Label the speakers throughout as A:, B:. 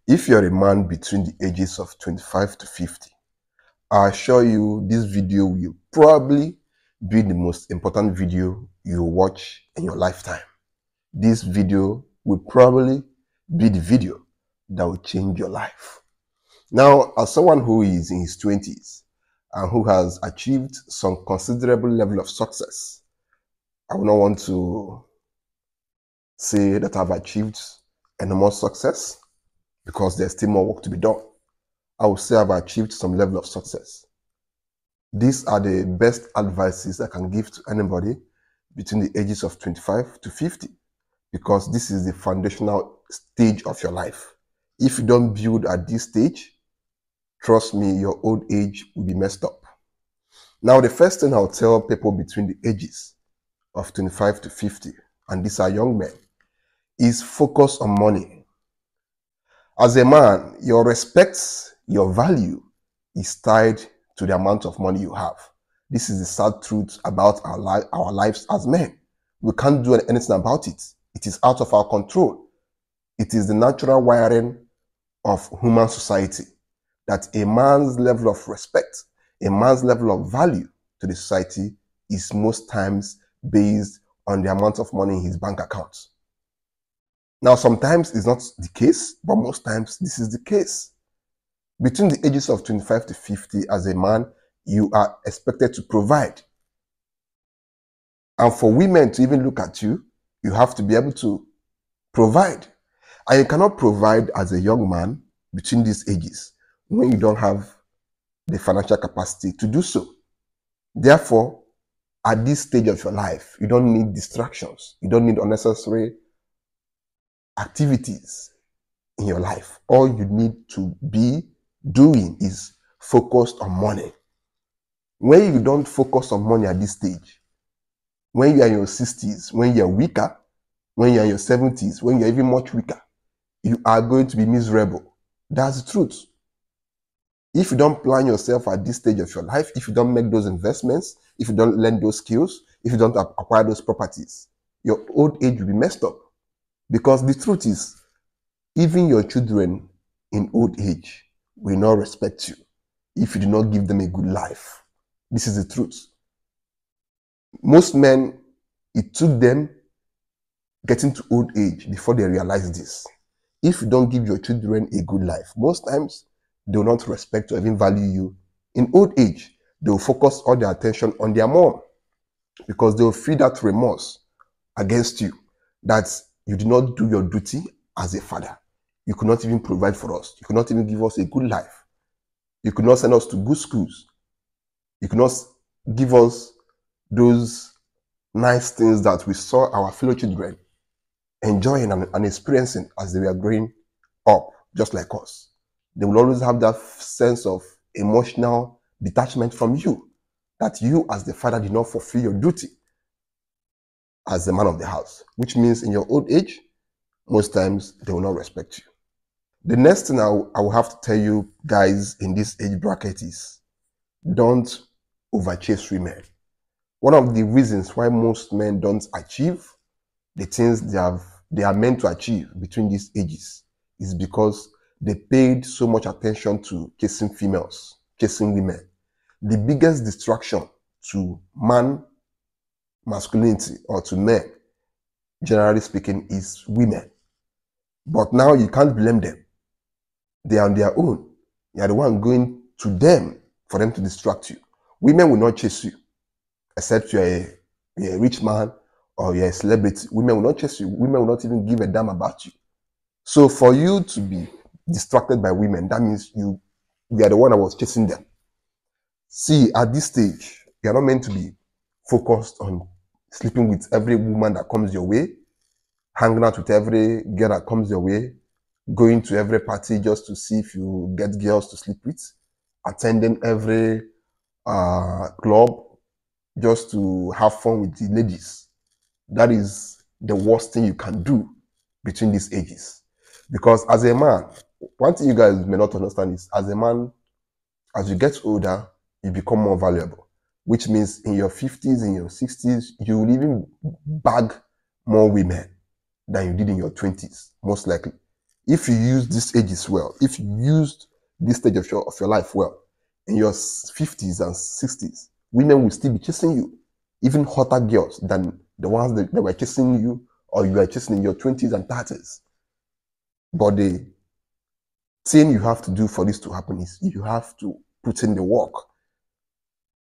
A: If you're a man between the ages of 25 to 50, I assure you this video will probably be the most important video you watch in your lifetime. This video will probably be the video that will change your life. Now, as someone who is in his 20s and who has achieved some considerable level of success, I would not want to say that I've achieved enormous success, because there's still more work to be done. I would say I've achieved some level of success. These are the best advices I can give to anybody between the ages of 25 to 50, because this is the foundational stage of your life. If you don't build at this stage, trust me, your old age will be messed up. Now, the first thing I'll tell people between the ages of 25 to 50, and these are young men, is focus on money. As a man, your respect, your value is tied to the amount of money you have. This is the sad truth about our lives as men. We can't do anything about it. It is out of our control. It is the natural wiring of human society that a man's level of respect, a man's level of value to the society is most times based on the amount of money in his bank account. Now, sometimes it's not the case, but most times this is the case. Between the ages of 25 to 50, as a man, you are expected to provide. And for women to even look at you, you have to be able to provide. And you cannot provide as a young man between these ages when you don't have the financial capacity to do so. Therefore, at this stage of your life, you don't need distractions. You don't need unnecessary activities in your life. All you need to be doing is focused on money. When you don't focus on money at this stage, when you are in your 60s, when you are weaker, when you are in your 70s, when you are even much weaker, you are going to be miserable. That's the truth. If you don't plan yourself at this stage of your life, if you don't make those investments, if you don't learn those skills, if you don't acquire those properties, your old age will be messed up. Because the truth is, even your children in old age will not respect you if you do not give them a good life. This is the truth. Most men, it took them getting to old age before they realize this. If you don't give your children a good life, most times they will not respect or even value you. In old age, they will focus all their attention on their mom, because they will feel that remorse against you, that you did not do your duty as a father. You could not even provide for us. You could not even give us a good life. You could not send us to good schools. You could not give us those nice things that we saw our fellow children enjoying and experiencing as they were growing up, just like us. They will always have that sense of emotional detachment from you, that you as the father did not fulfill your duty as the man of the house, which means in your old age, most times they will not respect you. The next thing I will have to tell you guys in this age bracket is, don't overchase women. One of the reasons why most men don't achieve the things they are meant to achieve between these ages is because they paid so much attention to chasing females, chasing women. The biggest distraction to masculinity or to men, generally speaking, is women. But now you can't blame them. They are on their own. You are the one going to them for them to distract you. Women will not chase you, except you're a rich man or you're a celebrity. Women will not chase you. Women will not even give a damn about you. So for you to be distracted by women, that means you are the one that was chasing them. See, at this stage, you are not meant to be focused on sleeping with every woman that comes your way, hanging out with every girl that comes your way, going to every party just to see if you get girls to sleep with, attending every club just to have fun with the ladies. That is the worst thing you can do between these ages. Because as a man, one thing you guys may not understand is, as a man, as you get older, you become more valuable. Which means in your 50s, in your 60s, you will even bag more women than you did in your 20s, most likely. if you use this ages well, if you used this stage of your life well, in your 50s and 60s, women will still be chasing you, even hotter girls than the ones that were chasing you or you were chasing in your 20s and 30s. But the thing you have to do for this to happen is you have to put in the work.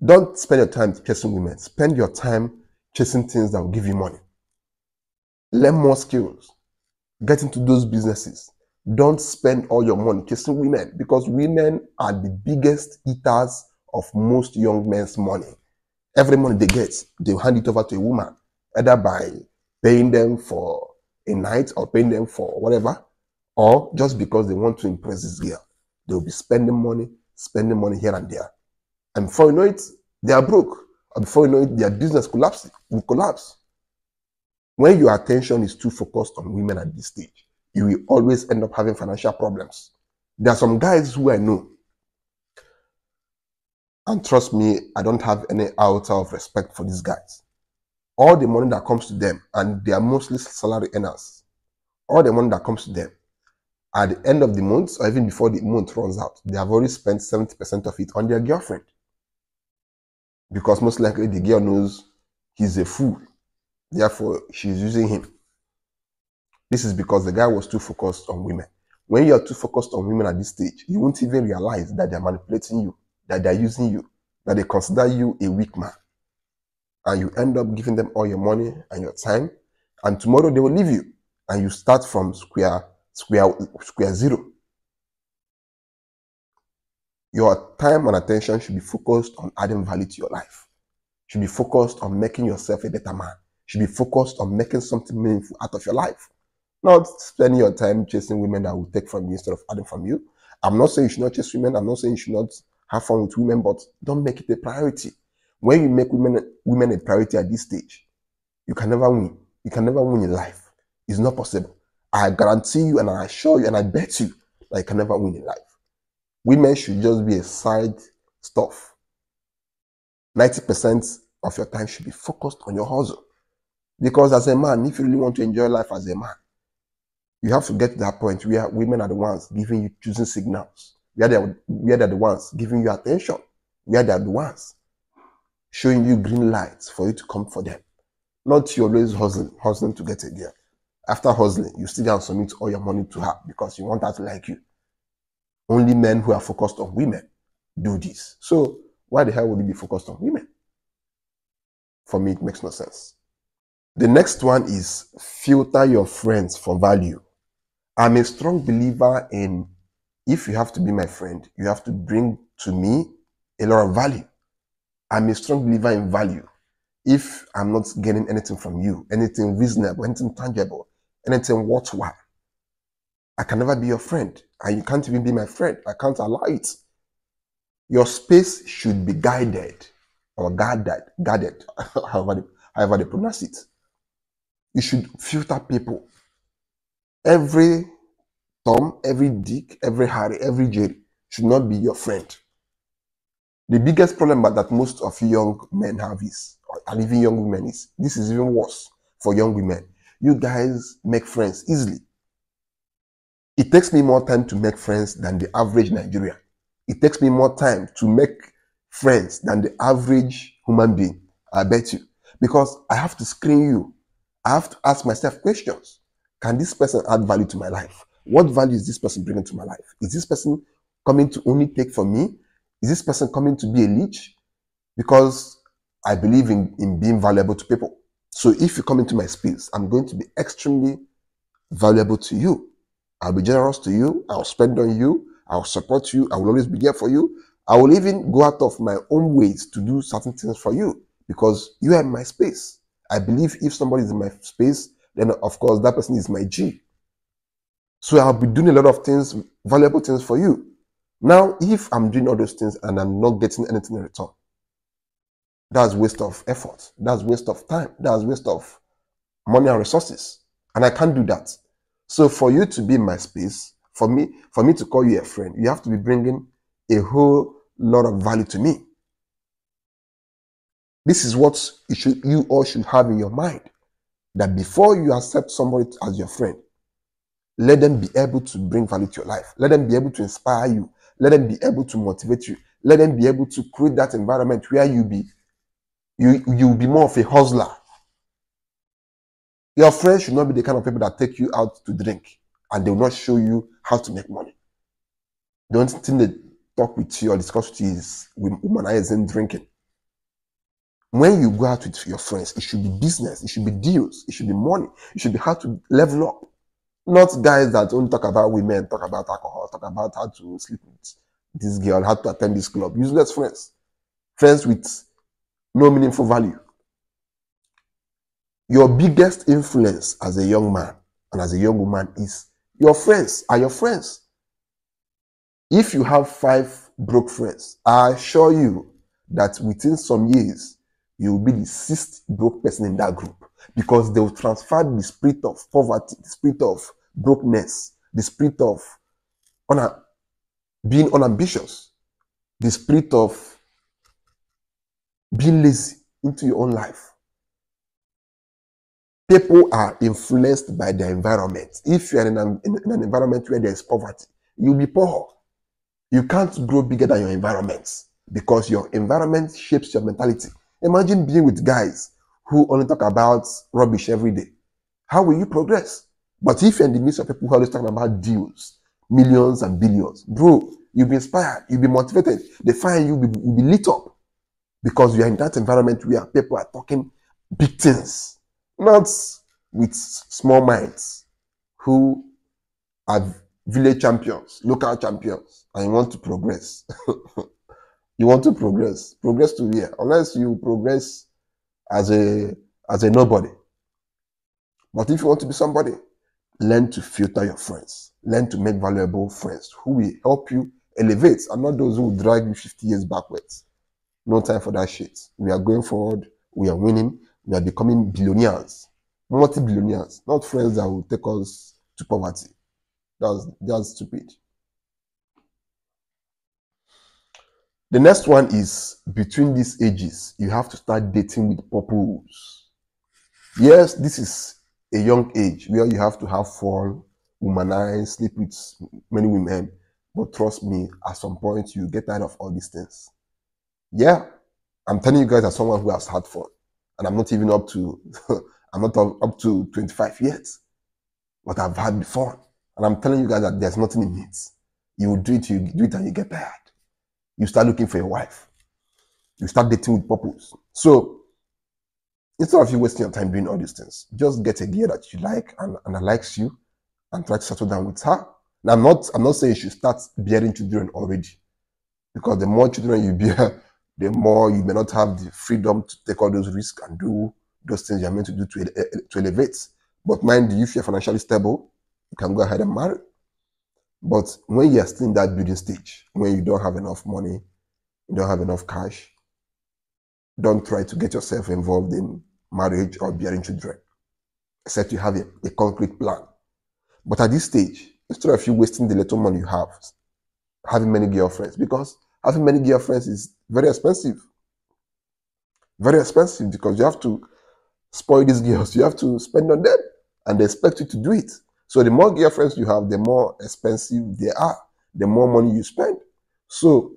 A: Don't spend your time chasing women. Spend your time chasing things that will give you money. Learn more skills. Get into those businesses. Don't spend all your money chasing women, because women are the biggest eaters of most young men's money. Every money they get, they'll hand it over to a woman, either by paying them for a night or paying them for whatever, or just because they want to impress this girl. They'll be spending money here and there. And before you know it, they are broke. Or before you know it, their business will collapse. When your attention is too focused on women at this stage, you will always end up having financial problems. There are some guys who I know, and trust me, I don't have any iota of respect for these guys. All the money that comes to them, and they are mostly salary earners, all the money that comes to them, at the end of the month, or even before the month runs out, they have already spent 70% of it on their girlfriend. Because most likely the girl knows he's a fool. Therefore, she's using him. This is because the guy was too focused on women. When you are too focused on women at this stage, you won't even realize that they're manipulating you, that they're using you, that they consider you a weak man. And you end up giving them all your money and your time, and tomorrow they will leave you, and you start from square zero. Your time and attention should be focused on adding value to your life. Should be focused on making yourself a better man. Should be focused on making something meaningful out of your life. Not spending your time chasing women that will take from you instead of adding from you. I'm not saying you should not chase women. I'm not saying you should not have fun with women, but don't make it a priority. When you make women a priority at this stage, you can never win. You can never win in life. It's not possible. I guarantee you, and I assure you, and I bet you that you can never win in life. Women should just be a side stuff. 90% of your time should be focused on your hustle. Because as a man, if you really want to enjoy life as a man, you have to get to that point where women are the ones giving you choosing signals, where they're the ones giving you attention, where they're the ones showing you green lights for you to come for them. Not you always hustling to get a girl. After hustling, you still have to submit all your money to her because you want her to like you. Only men who are focused on women do this. So why the hell would you be focused on women? For me, it makes no sense. The next one is filter your friends for value. I'm a strong believer in, if you have to be my friend, you have to bring to me a lot of value. I'm a strong believer in value. If I'm not getting anything from you, anything reasonable, anything tangible, anything worthwhile, I can never be your friend, and you can't even be my friend. I can't allow it. Your space should be guided or guarded, however they pronounce it. You should filter people. Every Tom, every Dick, every Harry, every Jerry should not be your friend. The biggest problem that most of you young men have is, and even young women is, this is even worse for young women. You guys make friends easily. It takes me more time to make friends than the average Nigerian. It takes me more time to make friends than the average human being, I bet you. Because I have to screen you. I have to ask myself questions. Can this person add value to my life? What value is this person bringing to my life? Is this person coming to only take from me? Is this person coming to be a leech? Because I believe in being valuable to people. So if you come into my space, I'm going to be extremely valuable to you. I'll be generous to you. I'll spend on you. I'll support you. I will always be there for you. I will even go out of my own ways to do certain things for you because you are in my space. I believe if somebody is in my space, then of course that person is my G. So I'll be doing a lot of things, valuable things for you. Now, if I'm doing all those things and I'm not getting anything in return, that's waste of effort. That's waste of time. That's waste of money and resources. And I can't do that. So for you to be in my space, for me to call you a friend, you have to be bringing a whole lot of value to me. This is what you all should have in your mind. That before you accept somebody as your friend, Let them be able to bring value to your life. Let them be able to inspire you. Let them be able to motivate you. Let them be able to create that environment where you'll be more of a hustler. Your friends should not be the kind of people that take you out to drink and they will not show you how to make money. The only thing they talk with you or discuss with you is womanizing drinking. When you go out with your friends, it should be business, it should be deals, it should be money, it should be how to level up. Not guys that only talk about women, talk about alcohol, talk about how to sleep with this girl, how to attend this club. Useless friends. Friends with no meaningful value. Your biggest influence as a young man and as a young woman is your friends, are your friends. If you have 5 broke friends, I assure you that within some years, you will be the 6th broke person in that group, because they will transfer the spirit of poverty, the spirit of brokenness, the spirit of being unambitious, the spirit of being lazy into your own life. People are influenced by their environment. If you are in an environment where there is poverty, you'll be poor. You can't grow bigger than your environment, because your environment shapes your mentality. Imagine being with guys who only talk about rubbish every day. How will you progress? But if you're in the midst of people who are always talking about deals, millions and billions, bro, you'll be inspired, you'll be motivated. The fire you will be lit up, because you are in that environment where people are talking big things, not with small minds who are village champions, local champions, and you want to progress. You want to progress. Progress to where? Unless you progress as a nobody. But if you want to be somebody, learn to filter your friends. Learn to make valuable friends who will help you elevate, and not those who will drag you 50 years backwards. No time for that shit. We are going forward. We are winning. We are becoming billionaires, multi-billionaires, not friends that will take us to poverty. That's stupid. The next one is, between these ages, you have to start dating with purpose. Yes, this is a young age where you have to have fun, womanize, sleep with many women. But trust me, at some point, you get tired of all these things. Yeah, I'm telling you guys as someone who has had fun. And I'm not even up to, I'm not up to 25 yet. But I've had fun. And I'm telling you guys that there's nothing in it. You do it and you get tired. You start looking for a wife. You start dating with purpose. So, instead of you wasting your time doing all these things, just get a girl that you like and that likes you, and try to settle down with her. Now, I'm not saying you should start bearing children already, because the more children you bear, the more you may not have the freedom to take all those risks and do those things you're meant to do to elevate. But mind you, if you're financially stable, you can go ahead and marry. But when you're still in that building stage, when you don't have enough money, you don't have enough cash, don't try to get yourself involved in marriage or bearing children, except you have a concrete plan. But at this stage, instead of you wasting the little money you have, having many girlfriends, because having many girlfriends is very expensive. Very expensive, because you have to spoil these girls, you have to spend on them, and they expect you to do it. So the more girlfriends you have, the more expensive they are, the more money you spend. So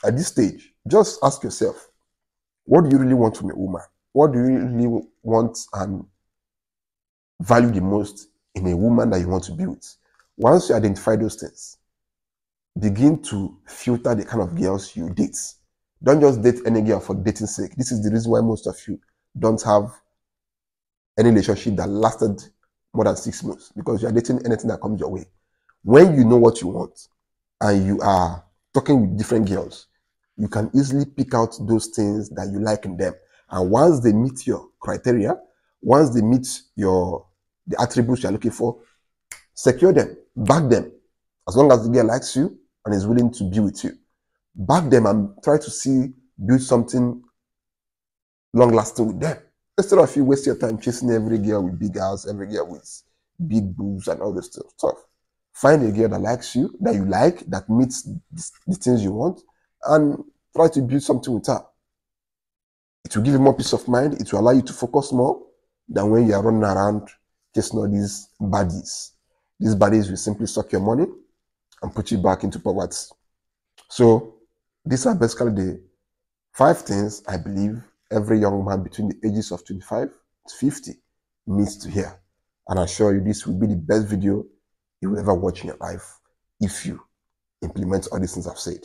A: at this stage, just ask yourself, what do you really want from a woman? What do you really want and value the most in a woman that you want to be with? Once you identify those things, begin to filter the kind of girls you date. Don't just date any girl for dating's sake. This is the reason why most of you don't have any relationship that lasted more than 6 months, because you are dating anything that comes your way. When you know what you want and you are talking with different girls, you can easily pick out those things that you like in them. And once they meet your criteria, once they meet the attributes you're looking for, secure them, back them. As long as the girl likes you and is willing to be with you, back them and try to build something long-lasting with them. Instead of you waste your time chasing every girl with big house, every girl with big boobs and all this stuff. Find a girl that likes you, that you like, that meets the things you want, and try to build something with her. It will give you more peace of mind. It will allow you to focus more than when you are running around chasing all these baddies. These baddies will simply suck your money and put you back into poverty. So these are basically the 5 things I believe every young man between the ages of 25 to 50 needs to hear. And I assure you this will be the best video you will ever watch in your life if you implement all these things I've said.